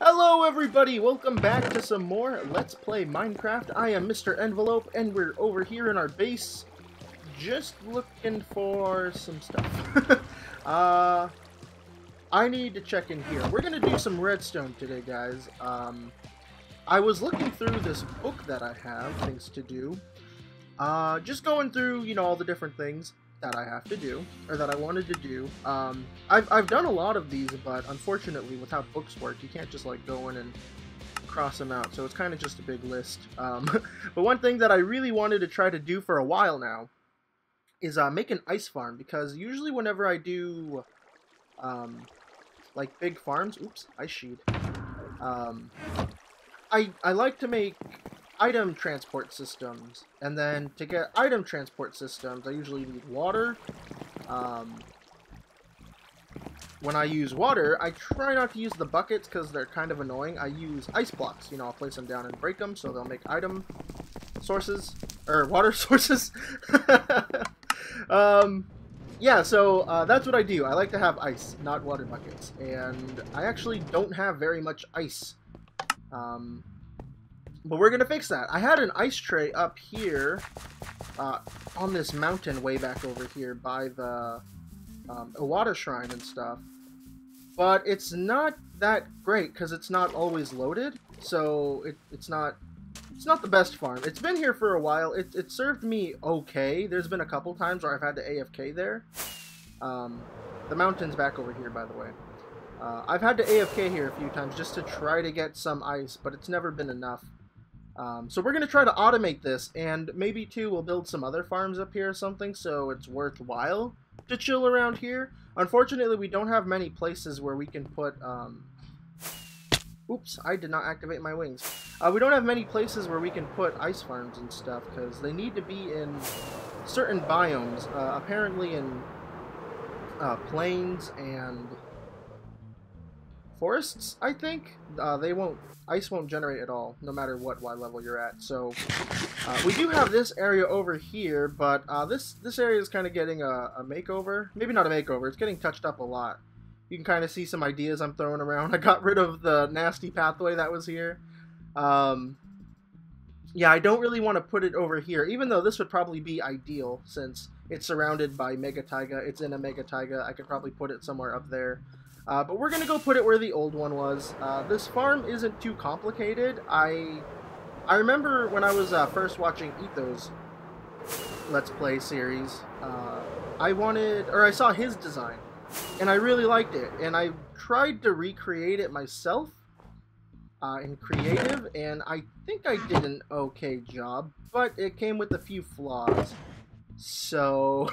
Hello everybody, welcome back to some more Let's Play Minecraft. I am MrEnvelope and we're over here in our base just looking for some stuff. I need to check in here. We're gonna do some redstone today, guys. I was looking through this book that I have, things to do. Just going through, you know, all the different things that I have to do, or that I wanted to do. I've done a lot of these, but unfortunately with how books work, you can't just like go in and cross them out, so it's kind of just a big list. But one thing that I really wanted to try to do for a while now is make an ice farm, because usually whenever I do like big farms, oops, ice sheet, I like to make item transport systems, and then to get item transport systems I usually need water. When I use water, I try not to use the buckets because they're kind of annoying. I use ice blocks, you know, I'll place them down and break them so they'll make item sources, or water sources. Yeah, so that's what I do. I like to have ice, not water buckets, and I actually don't have very much ice. But we're gonna fix that. I had an ice tray up here on this mountain way back over here by the a water shrine and stuff, but it's not that great because it's not always loaded, so it's not the best farm. It's been here for a while. It served me okay. There's been a couple times where I've had to AFK there. The mountain's back over here, by the way. I've had to AFK here a few times just to try to get some ice, but it's never been enough. So we're going to try to automate this, and maybe too we'll build some other farms up here or something so it's worthwhile to chill around here. Unfortunately, we don't have many places where we can put, oops, I did not activate my wings. We don't have many places where we can put ice farms and stuff because they need to be in certain biomes, apparently in plains and forests, I think. Ice won't generate at all, no matter what Y level you're at. So we do have this area over here, but this area is kind of getting a makeover. Maybe not a makeover, it's getting touched up a lot. You can kind of see some ideas I'm throwing around. I got rid of the nasty pathway that was here. Yeah, I don't really want to put it over here, even though this would probably be ideal since it's surrounded by mega taiga. It's in a mega taiga. I could probably put it somewhere up there. But we're going to go put it where the old one was. This farm isn't too complicated. I remember when I was first watching Etho's Let's Play series, I saw his design, and I really liked it. And I tried to recreate it myself in creative, and I think I did an okay job, but it came with a few flaws. So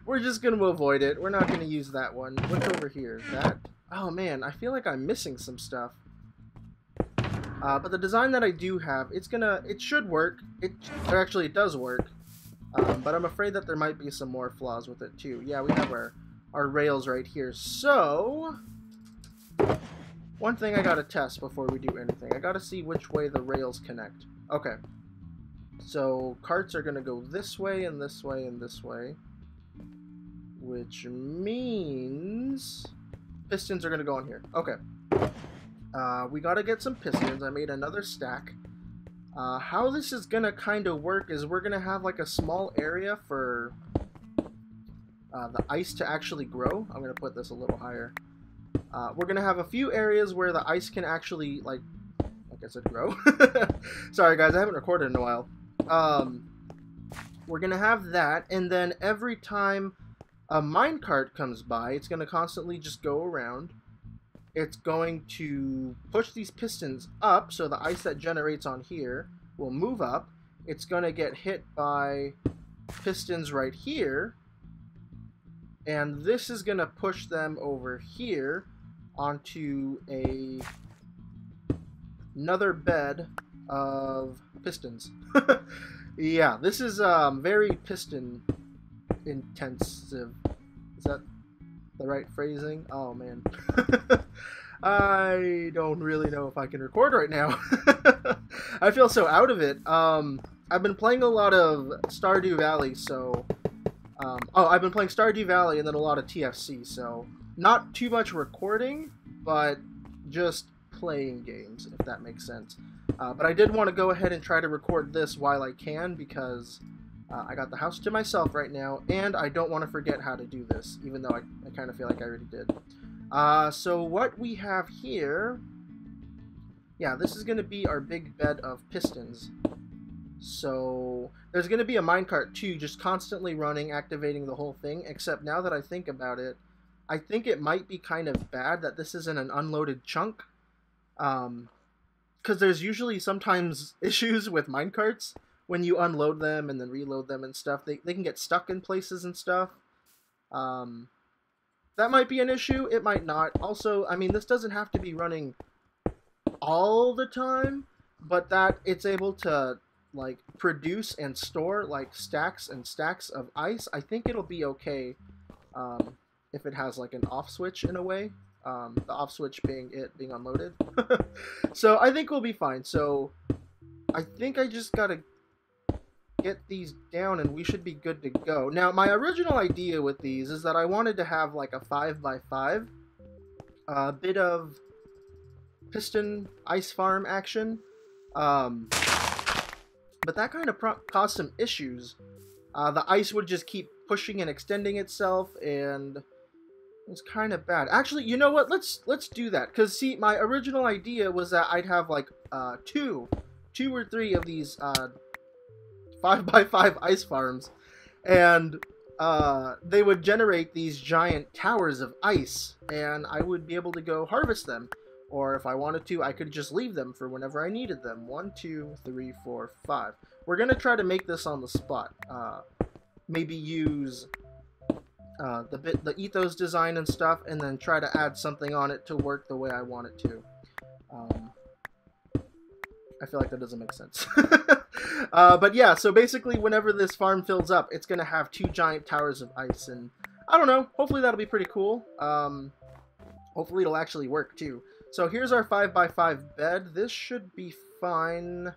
we're just going to avoid it. We're not going to use that one. What's over here? That? Oh man, I feel like I'm missing some stuff. But the design that I do have, it should work. Actually, it does work. But I'm afraid that there might be some more flaws with it too. Yeah, we have our rails right here. So, one thing I gotta test before we do anything. I gotta see which way the rails connect. Okay. So, carts are gonna go this way and this way and this way. Which means pistons are going to go in here. Okay. We got to get some pistons. I made another stack. How this is going to kind of work is we're going to have like a small area for the ice to actually grow. I'm going to put this a little higher. We're going to have a few areas where the ice can actually, like I said, grow. Sorry guys, I haven't recorded in a while. We're going to have that, and then every time a minecart comes by, it's going to constantly just go around. It's going to push these pistons up, so the ice that generates on here will move up. It's going to get hit by pistons right here, and this is going to push them over here onto another bed of pistons. Yeah, this is very piston intensive. Is that the right phrasing? Oh man. I don't really know if I can record right now. I feel so out of it. I've been playing a lot of Stardew Valley, so I've been playing Stardew Valley and then a lot of TFC, so not too much recording, but just playing games, if that makes sense. But I did want to go ahead and try to record this while I can, because I got the house to myself right now, and I don't want to forget how to do this, even though I kind of feel like I already did. So what we have here... Yeah, this is going to be our big bed of pistons. So there's going to be a minecart too, just constantly running, activating the whole thing, except now that I think about it, I think it might be kind of bad that this isn't an unloaded chunk. Because there's usually sometimes issues with minecarts when you unload them and then reload them and stuff. They can get stuck in places and stuff. That might be an issue. It might not. Also, I mean, this doesn't have to be running all the time, but that it's able to like produce and store like stacks and stacks of ice. I think it'll be okay if it has like an off switch in a way. The off switch being it being unloaded. So I think we'll be fine. So I think I just gotta get these down and we should be good to go. Now my original idea with these is that I wanted to have like a 5x5 bit of piston ice farm action, but that kind of caused some issues. The ice would just keep pushing and extending itself, and it's kind of bad. Actually, you know what? Let's do that, because see, my original idea was that I'd have like two or three of these 5x5 ice farms, and they would generate these giant towers of ice, and I would be able to go harvest them. Or if I wanted to, I could just leave them for whenever I needed them. 1, 2, 3, 4, 5. We're going to try to make this on the spot. Maybe use the ethos design and stuff, and then try to add something on it to work the way I want it to. I feel like that doesn't make sense. But yeah, so basically whenever this farm fills up, it's going to have 2 giant towers of ice. And I don't know, hopefully that'll be pretty cool. Hopefully it'll actually work too. So here's our 5x5 bed. This should be fine.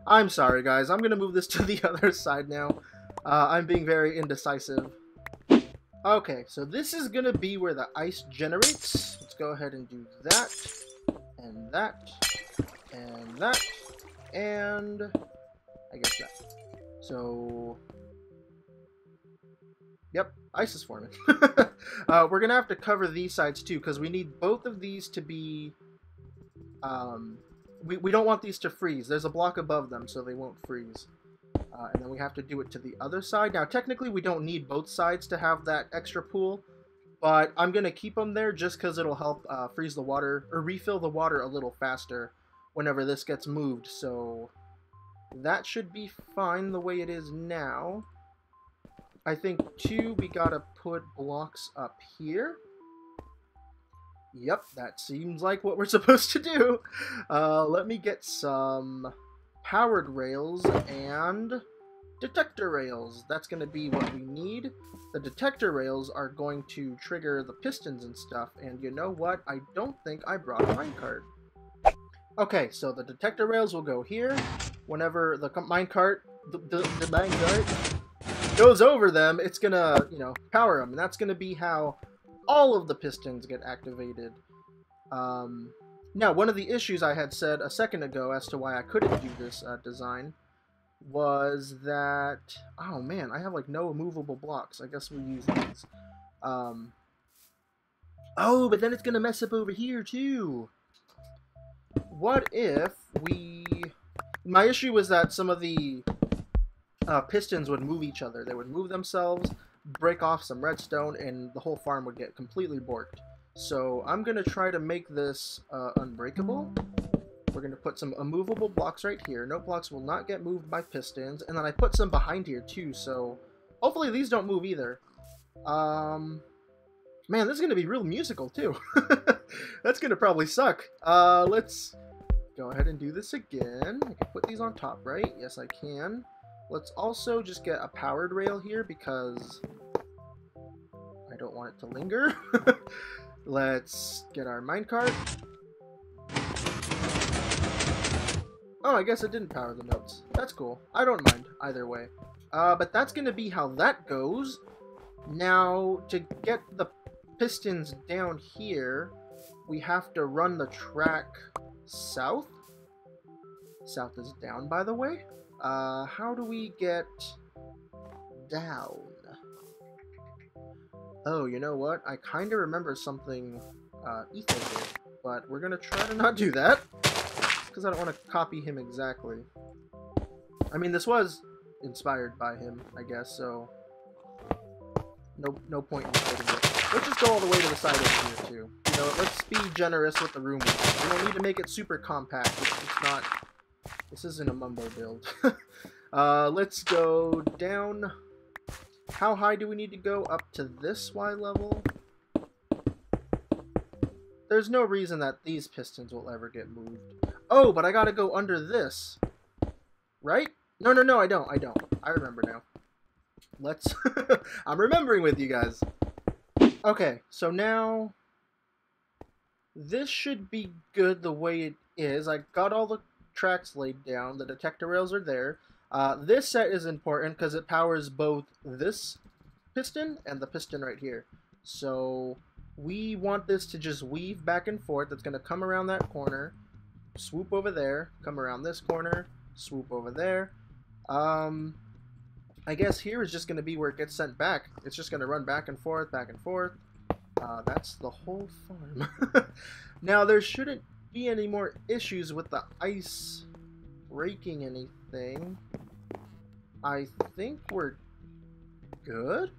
I'm sorry, guys. I'm going to move this to the other side now. I'm being very indecisive. Okay, so this is going to be where the ice generates. Let's go ahead and do that, and that, and that, and I guess that. So... Yep, ice is forming. We're going to have to cover these sides too, because we need both of these to be... we don't want these to freeze. There's a block above them, so they won't freeze. And then we have to do it to the other side. Now, technically, we don't need both sides to have that extra pool, but I'm going to keep them there just because it'll help freeze the water, or refill the water a little faster whenever this gets moved. So that should be fine the way it is now. I think, too, we gotta put blocks up here. Yep, that seems like what we're supposed to do. Let me get some powered rails and detector rails. That's going to be what we need. The detector rails are going to trigger the pistons and stuff. And you know what? I don't think I brought a minecart. Okay, so the detector rails will go here. Whenever the minecart goes over them, it's gonna, you know, power them, and that's gonna be how all of the pistons get activated. Now, one of the issues I had said a second ago as to why I couldn't do this design was that, oh man, I have like no movable blocks. I guess we'll use these. Oh, but then it's gonna mess up over here too. What if we... My issue was that some of the pistons would move each other. They would move themselves, break off some redstone, and the whole farm would get completely borked. So I'm going to try to make this unbreakable. We're going to put some immovable blocks right here. No blocks will not get moved by pistons. And then I put some behind here too, so hopefully these don't move either. Man, this is going to be real musical too. That's going to probably suck. Let's go ahead and do this again. I can put these on top, right? Yes, I can. Let's also just get a powered rail here because I don't want it to linger. Let's get our minecart. Oh, I guess it didn't power the notes. That's cool. I don't mind either way. But that's going to be how that goes. Now, to get the pistons down here, we have to run the track south. South is down, by the way. How do we get down? Oh, you know what? I kind of remember something Ethan did, but we're gonna try to not do that because I don't want to copy him exactly. I mean, this was inspired by him, I guess, so no point in quoting it. Let's just go all the way to the side over here, too. You know, let's be generous with the room. We don't need to make it super compact. It's not... This isn't a mumbo build. Let's go down. How high do we need to go? Up to this Y level? There's no reason that these pistons will ever get moved. Oh, but I gotta go under this. Right? No, I don't. I remember now. Let's... I'm remembering with you guys. Okay, so now... This should be good the way it is. I got all the tracks laid down. The detector rails are there. This set is important because it powers both this piston and the piston right here. So we want this to just weave back and forth. It's going to come around that corner, swoop over there, come around this corner, swoop over there. I guess here is just going to be where it gets sent back. It's just going to run back and forth, back and forth. That's the whole farm. Now, there shouldn't be any more issues with the ice breaking anything. I think we're good.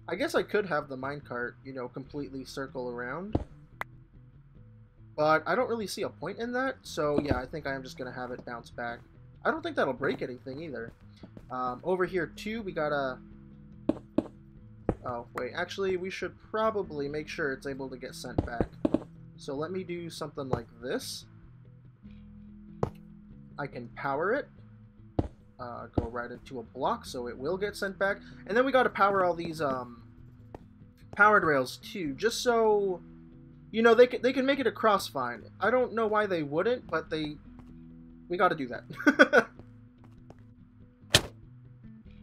I guess I could have the minecart, you know, completely circle around. But I don't really see a point in that, so yeah, I think I am just going to have it bounce back. I don't think that'll break anything either. Over here, too, we gotta... Oh, wait, actually, we should probably make sure it's able to get sent back. So let me do something like this. I can power it. Go right into a block, so it will get sent back. And then we gotta power all these, powered rails, too, just so... You know, they can make it across fine. I don't know why they wouldn't, but we gotta do that.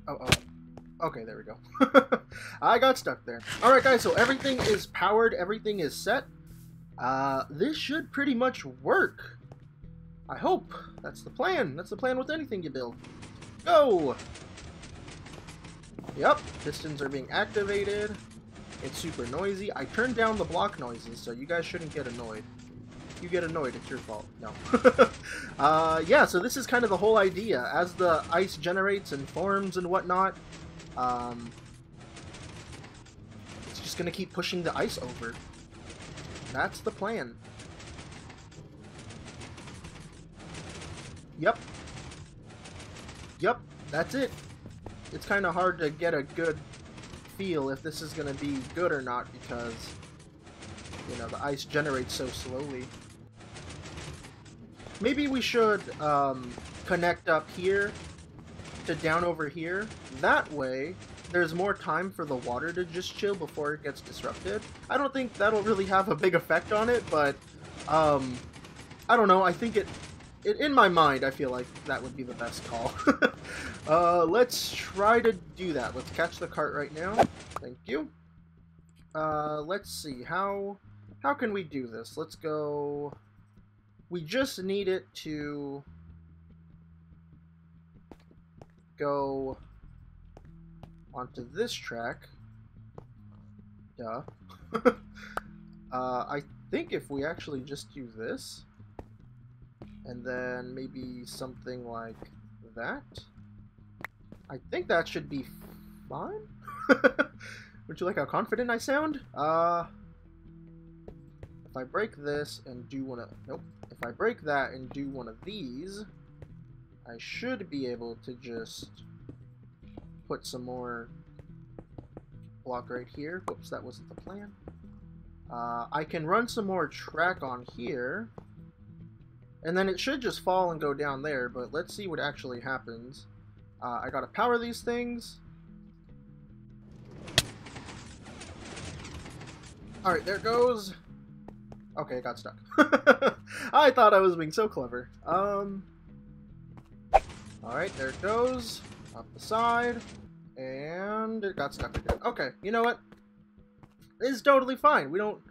Oh. Okay, there we go. I got stuck there. Alright, guys, so everything is powered. Everything is set. This should pretty much work. I hope. That's the plan. That's the plan with anything you build. Go! Yep, pistons are being activated. It's super noisy. I turned down the block noises, so you guys shouldn't get annoyed. If you get annoyed, it's your fault. No. Yeah, so this is kind of the whole idea. As the ice generates and forms and whatnot, it's just going to keep pushing the ice over. That's the plan. Yep, that's it. It's kind of hard to get a good feel if this is going to be good or not because, you know, the ice generates so slowly. Maybe we should connect up here to down over here. That way, there's more time for the water to just chill before it gets disrupted. I don't think that'll really have a big effect on it, but I don't know. I think in my mind, I feel like that would be the best call. Let's try to do that. Let's catch the cart right now. Thank you. Let's see. How can we do this? Let's go... We just need it to go onto this track. Duh. I think if we actually just do this, and then maybe something like that, I think that should be fine. Would you like how confident I sound? If I break this and do one of... Nope. If I break that and do one of these, I should be able to just put some more block right here. Whoops, that wasn't the plan. I can run some more track on here, and then it should just fall and go down there, but let's see what actually happens. I gotta power these things. Alright, there it goes. Okay, it got stuck. I thought I was being so clever. Alright, there it goes. Up the side. And it got stuck again. Okay, you know what? It's totally fine. We don't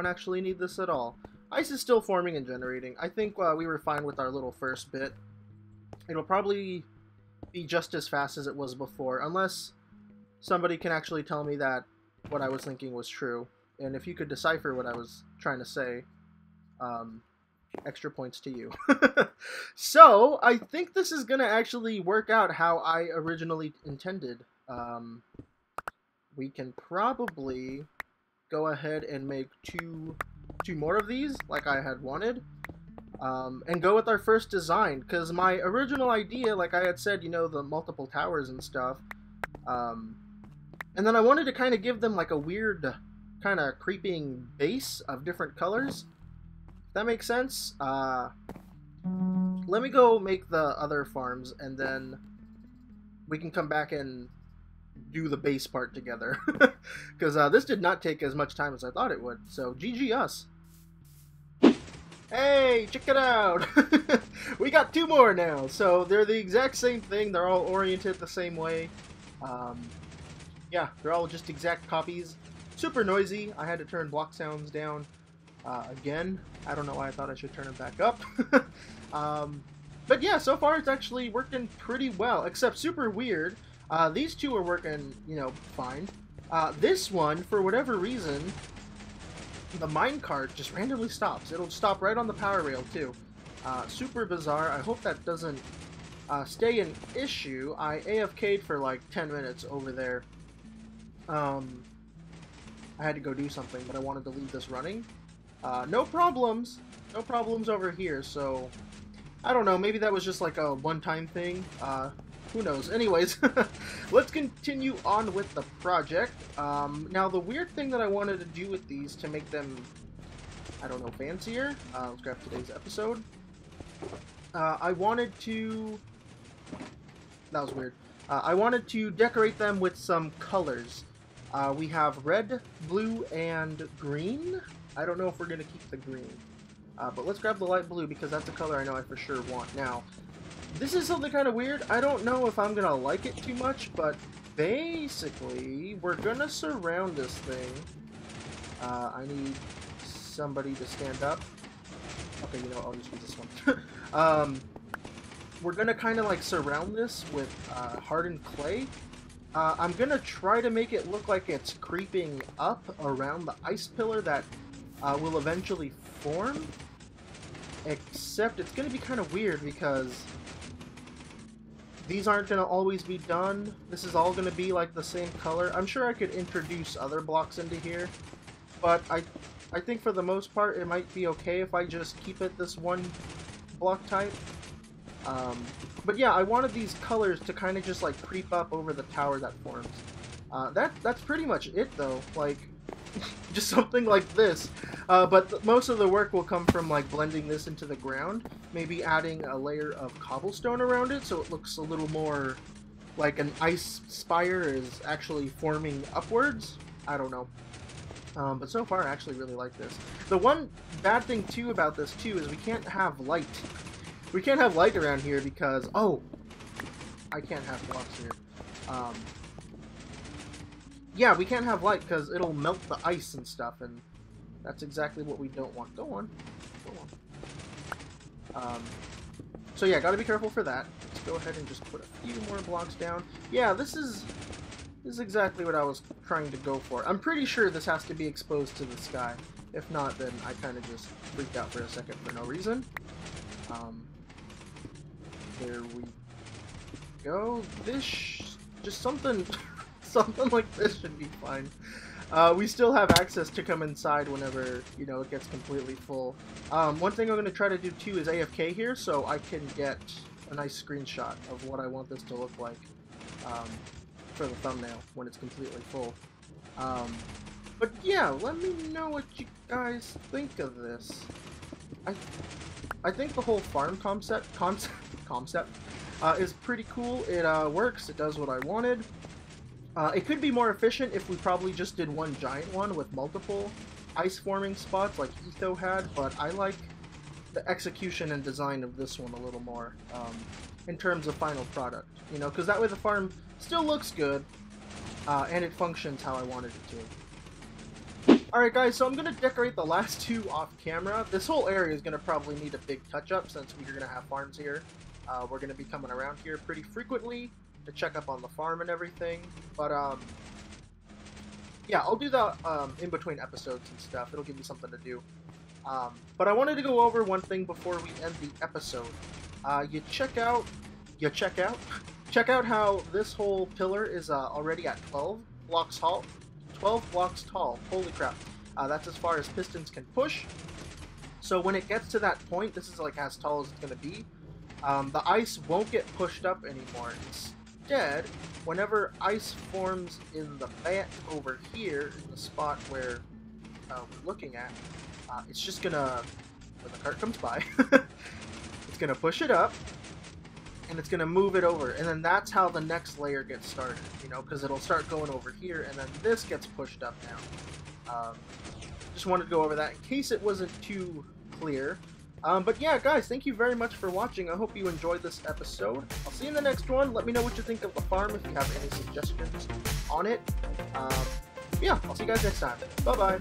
actually need this at all. Ice is still forming and generating. I think we were fine with our little first bit. It'll probably be just as fast as it was before, unless somebody can actually tell me that what I was thinking was true. And if you could decipher what I was trying to say, extra points to you. So, I think this is going to actually work out how I originally intended. We can probably go ahead and make two more of these, like I had wanted. And go with our first design, because my original idea, like I had said, you know, the multiple towers and stuff, and then I wanted to kind of give them like a weird kind of creeping base of different colors. If that makes sense. Let me go make the other farms, and then we can come back and do the base part together, because this did not take as much time as I thought it would, so GG us. Hey, check it out! We got 2 more now, so they're the exact same thing, they're all oriented the same way. Yeah, they're all just exact copies. Super noisy, I had to turn block sounds down again. I don't know why I thought I should turn them back up. But yeah, so far it's actually working pretty well, except super weird. These two are working, you know, fine. This one, for whatever reason, the minecart just randomly stops. It'll stop right on the power rail, too. Super bizarre. I hope that doesn't stay an issue. I AFK'd for like 10 minutes over there. I had to go do something, but I wanted to leave this running. No problems. No problems over here, so I don't know. Maybe that was just like a one-time thing. Who knows? Anyways, let's continue on with the project. Now, the weird thing that I wanted to do with these to make them, I don't know, fancier. Let's grab today's episode. I wanted to... That was weird. I wanted to decorate them with some colors. We have red, blue, and green. I don't know if we're going to keep the green. But let's grab the light blue because that's a color I know I for sure want. Now, this is something kind of weird. I don't know if I'm going to like it too much, but basically, we're going to surround this thing. I need somebody to stand up. Okay, you know, I'll just use this one. We're going to kind of like surround this with hardened clay. I'm going to try to make it look like it's creeping up around the ice pillar that will eventually form. Except it's going to be kind of weird because these aren't going to always be done. This is all going to be like the same color. I'm sure I could introduce other blocks into here, but I think for the most part it might be okay if I just keep it this one block type. But yeah, I wanted these colors to kind of just like creep up over the tower that forms. That's pretty much it though, like just something like this. But most of the work will come from like blending this into the ground, maybe adding a layer of cobblestone around it so it looks a little more like an ice spire is actually forming upwards. I don't know. But so far I actually really like this. The one bad thing too about this too is we can't have light. We can't have light around here because, oh, I can't have blocks here. Yeah, we can't have light because it'll melt the ice and stuff, and that's exactly what we don't want. Go on. Go on. So yeah, gotta be careful for that. Let's go ahead and just put a few more blocks down. Yeah, this is exactly what I was trying to go for. I'm pretty sure this has to be exposed to the sky. If not, then I kind of just freaked out for a second for no reason. There we go. This just something something like this should be fine. We still have access to come inside whenever, you know, it gets completely full. One thing I'm going to try to do too is AFK here so I can get a nice screenshot of what I want this to look like for the thumbnail when it's completely full. But yeah, let me know what you guys think of this. I think the whole farm concept is pretty cool. It works. It does what I wanted. It could be more efficient if we probably just did one giant one with multiple ice forming spots like Etho had, but I like the execution and design of this one a little more in terms of final product, you know, because that way the farm still looks good and it functions how I wanted it to. Alright guys, so I'm going to decorate the last two off camera. This whole area is going to probably need a big touch-up since we're going to have farms here. We're going to be coming around here pretty frequently to check up on the farm and everything. But, yeah, I'll do that in between episodes and stuff. It'll give me something to do. But I wanted to go over one thing before we end the episode. Check out how this whole pillar is already at 12 blocks tall. 12 blocks tall. Holy crap. That's as far as pistons can push. So when it gets to that point, this is like as tall as it's going to be. The ice won't get pushed up anymore. Instead, whenever ice forms in the vent over here, in the spot where we're looking at, it's just gonna, when the cart comes by, it's gonna push it up, and it's gonna move it over, and then that's how the next layer gets started, you know, because it'll start going over here, and then this gets pushed up now. Just wanted to go over that in case it wasn't too clear. But yeah, guys, thank you very much for watching. I hope you enjoyed this episode. I'll see you in the next one. Let me know what you think of the farm if you have any suggestions on it. Yeah, I'll see you guys next time. Bye-bye.